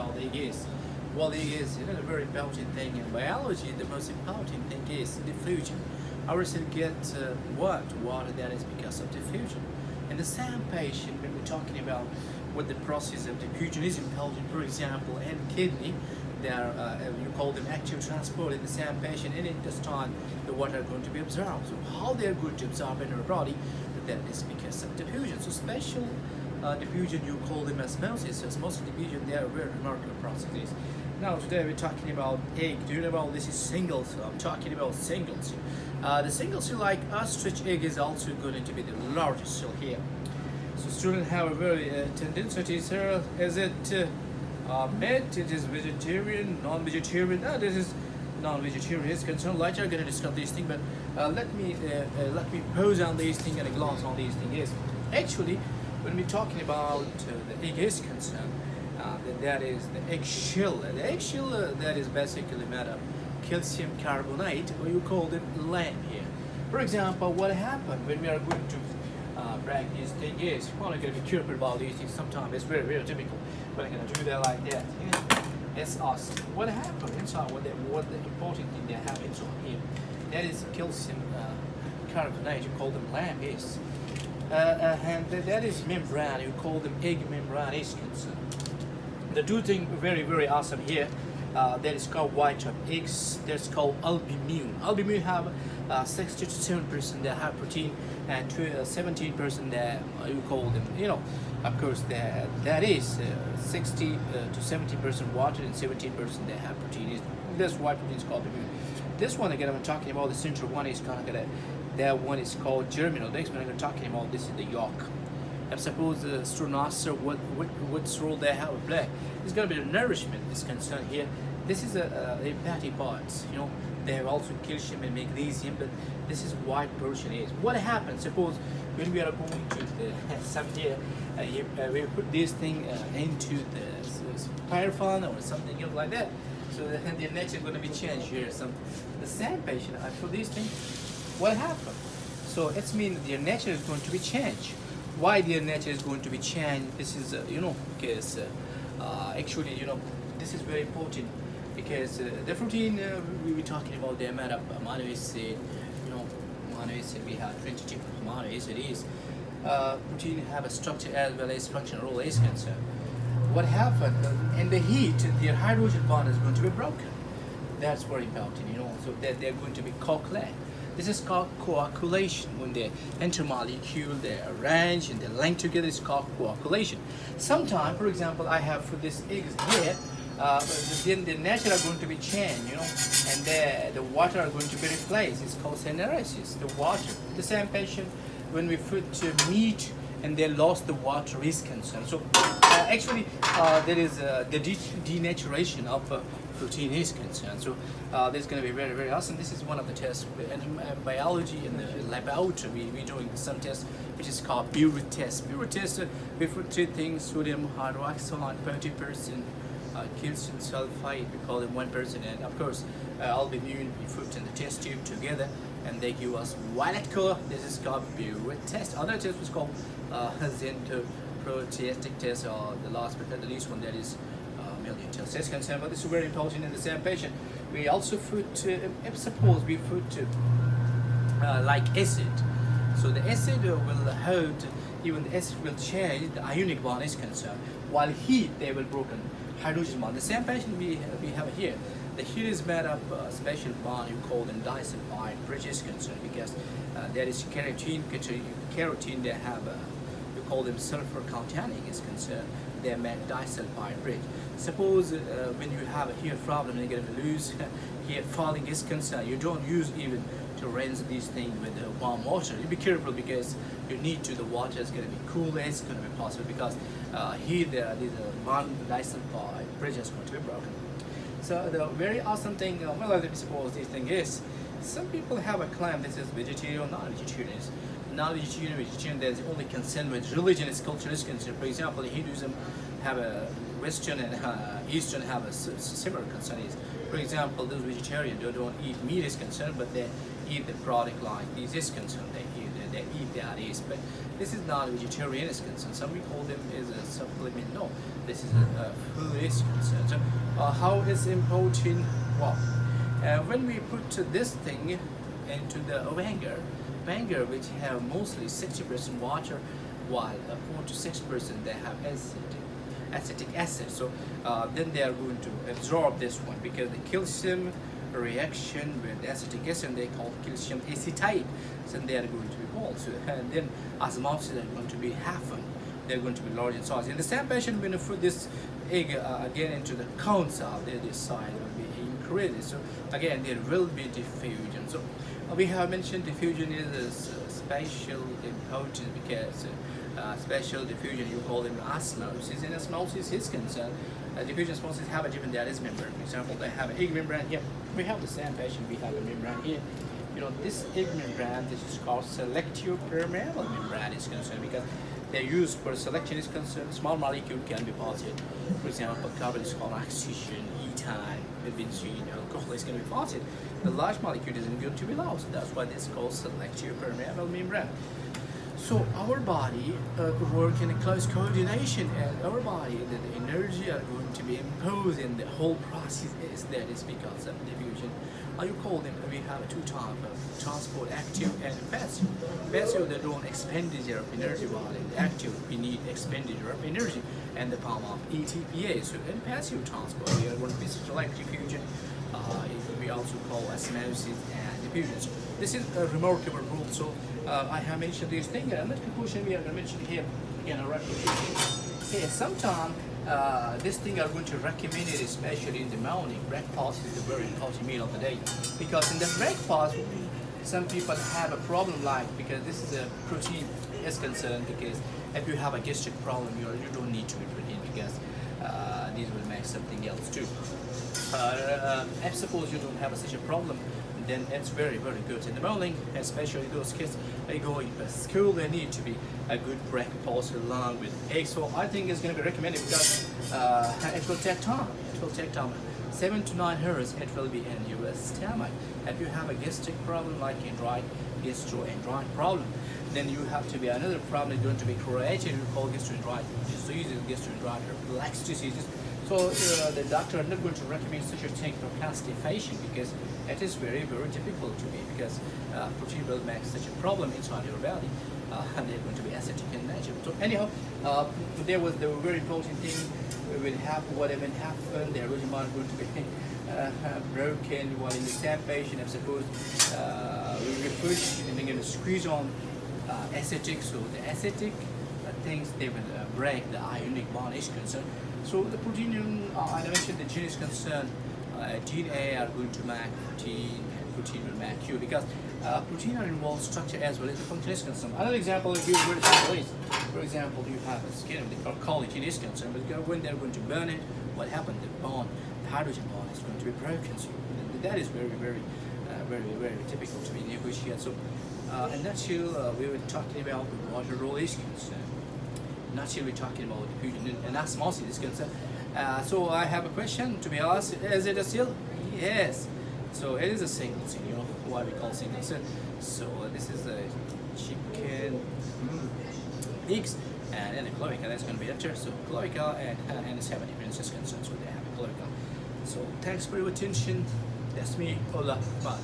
about egg is? Well, egg is a very important thing in biology. The most important thing is diffusion. Our cell gets what? Water, that is because of diffusion. In the same patient, when we're talking about what the process of diffusion is important, for example, in kidney, they are, you call them active transport in the same patient. In intestine, the water are going to be absorbed. So how they are going to absorb in our body, that is because of diffusion. So special diffusion, you call them osmosis. Osmosis diffusion, they are very remarkable processes. Now today we're talking about egg. Do you know about this is single cell? I'm talking about single cell. The single cell, like ostrich egg, is also going to be the largest cell here. So students have a very tendency, sir, is it meat, it is vegetarian, non-vegetarian? No, this is non-vegetarian is concerned. Later I'm going to discuss these things, but let me pose on these things and a glance on these things. Yes, actually, when we're talking about the egg is concerned, that is the eggshell. The eggshell that is basically made of calcium carbonate, or you call it lamb here. For example, what happened when we are going to break these things is, well, I'm going to be careful about these things. Sometimes it's very, very typical, but I'm going to do that like that. It's us. What happened inside? What the important thing they have inside here? That is calcium carbonate. You call them lamb is. And that is membrane. You call them egg membrane is concerned. The two things very, very awesome here. That is called white of eggs. That's called albumin. Albumin have 60 to 7% that have protein, and 17% that you call them. You know, of course, that is 60 to 70% water and 17% that have protein. This white protein is called albumin. This one again, I'm talking about the central one is kind of that one is called germinal. Next one I'm talking about, this is the yolk. And suppose the student asks what role they have to play. It's going to be the nourishment is concerned here. This is the fatty parts, you know. They have also calcium and magnesium, but this is white portion is. What happens? Suppose when we are going to some here, we put this thing into the pyrophone or something else like that. So the nature is going to be changed here. The same patient, I put this thing. What happened? So it means their nature is going to be changed. Why their nature is going to be changed? This is you know, because actually, you know, this is very important, because the protein we were talking about, the amount of amino acid, you know, amino acid, we have 22 amino acids. Protein have a structure as well as functional role is concerned. What happened in the heat? Their hydrogen bond is going to be broken. That's very important, you know. So that they're going to be coagulate. This is called coagulation. When the intermolecule they arrange and they link together, it's called coagulation. Sometimes, for example, I have for this eggs here, then the nature are going to be changed, you know, and the water are going to be replaced. It's called syneresis, the water. The same patient, when we put meat and they lost the water is concerned. So actually, there is the denaturation of protein is concerned. So this is going to be very, very awesome. This is one of the tests in biology in the laboratory. We're doing some tests which is called Buret test. Buret test, we put three things: sodium hydroxide 20%, calcium sulfide, we call them 1%, and of course albumin we put in the test tube together, and they give us violet color. This is called Buret test. Other test was called xanthoproteastic test, or the last but not the least one, that is million test is concerned. But this is very important in the same patient. We also put, if suppose we put like acid, so the acid will hold, even the acid will change, the ionic bond is concerned, while heat they will broken hydrogen bond. The same patient we have here, the heat is made of a special bond you call them disulfide bridge is concerned, because there is carotene they have you call them sulfur containing is concerned, they make disulfide bridge. Suppose when you have a hair problem, you're going to lose hair falling is concerned, you don't use even to rinse these things with warm water. You be careful, because you need to, the water is going to be cool, it's going to be possible, because here there is a bond disulfide bridge is going to be broken. So the very awesome thing, well, let me suppose this thing is, some people have a claim this is vegetarian or non-vegetarian. Non-vegetarian, vegetarian, there's only concern with religion is culture is concerned. For example, Hinduism have a Western and Eastern have a similar concern. For example, those vegetarian they don't eat meat is concerned, but they eat the product like this is concerned, they eat that is, but this is not vegetarian is concerned. Some we call them is a supplement. No, this is a food is concerned. So how is important? Well, when we put this thing into the vinegar which have mostly 60% water, while 4 to 6% they have acetic acid. So then they are going to absorb this one because the calcium reaction with acetic acid they call calcium acetate. So they are going to be cold. So, and then osmosis are going to be half. They're going to be large in size. In the same patient, when you put this egg again into the cone cell, this side will be increased. So again, there will be diffusion. So we have mentioned diffusion is spatial important because spatial diffusion you call them osmosis. In osmosis is concerned, diffusion osmosis have a different dialysis membrane. For example, they have an egg membrane here. We have the same patient. We have a membrane here. You know, this egg membrane, this is called selective permeable membrane is concerned because they're used for selection is concerned. Small molecule can be positive. For example, carbon is called oxygen, ethane, benzene, alcohol is going to be positive. The large molecule isn't going to be lost. That's why this is called selective permeable membrane. So our body work in a close coordination, and our body, the energy are going to be imposed in the whole process that is because of diffusion. You call them, we have two types of transport, active and passive. Passive, they don't expenditure of energy, while in active, we need expenditure of energy and the form of ETPA. So in passive transport, we are going to be like diffusion. We also call osmosis and diffusion. So this is a remarkable rule. So I have mentioned these things, and the conclusion we are going to mention here again a repetition. Okay, sometimes this thing are going to recommend it, especially in the morning. Breakfast is a very important meal of the day because in the breakfast, some people have a problem like because this is a protein is concerned because if you have a gastric problem, you don't need to be protein because these will make something else too. If suppose you don't have such a problem, then it's very good in the morning, especially those kids they going to school. They need to be a good breakfast along with eggs. So I think it's going to be recommended because it will take time. 7 to 9 hours it will be in your stomach. If you have a gastric problem like gastroenterite problem, then you have to be another problem going to be created. We call gastroenterite diseases, gastroenterite reflux diseases. So the doctor are not going to recommend such a thing for constipation because it is very difficult to be because protein will make such a problem inside your body and they're going to be acidic in nature. So anyhow, there was the very important thing. We will have whatever happened. The original is going to be broken while in the same patient. I suppose we will push and then going to squeeze on acidic. So the acidic things they will break the ionic bond is concerned. So the protein, I mentioned the gene is concerned, gene A are going to make protein, and protein will make Q because protein are involved structure as well as the function is concerned. Another example is very simple is, for example, you have a skin of the collagen is concerned, but when they're going to burn it, what happened? The bond, the hydrogen bond is going to be broken. So that is very typical to be negotiated. So in nutshell, we were talking about the water role is concerned. Not sure we're talking about diffusion and osmosis is concerned. So I have a question to be asked. Is it a seal? Yes. So it is a single cell, you know what we call single cell. So this is a chicken eggs and then the cloaca, that's going to be enter. So cloaca and it's have a difference is concerned, so they have a cloaca. So thanks for your attention. That's me. Hola. Bye.